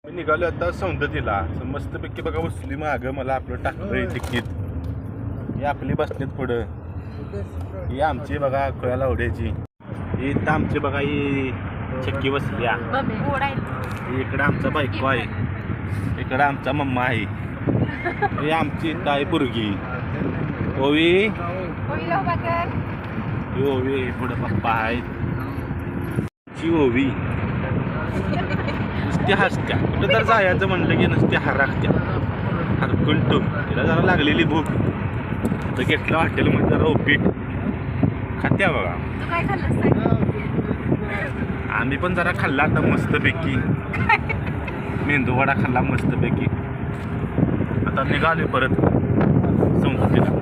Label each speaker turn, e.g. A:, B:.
A: मी निघालो आता सौंदतीला मस्तपैकी बघा बसली मागं मला आपलं टाकलंय तिकीट. ही आपली बसण्यात पुढं, ही आमची बघा खोयाला ओढ्याची. ही इथं आमची बघा ही चक्की बसल्या. इकडं आमचा बायको आहे, इकडं आमचा मम्मा आहे, ही आमची इथं आहे पोरगी ओवी. ओवी पुढं पप्पा आहेत. ओवी नुसत्या हसत्या, कुठं तर जायचं म्हणलं की नुसत्या हराकत्या हरकुंटून. तिला जरा लागलेली भूक तर घेतलं हॉटेलमध्ये जरा उपीट खात्या बघा. आम्ही पण जरा खाल्ला आता मस्तपैकी, मेंदू वडा खाल्ला मस्तपैकी. आता निघालो परत सौंदतीला.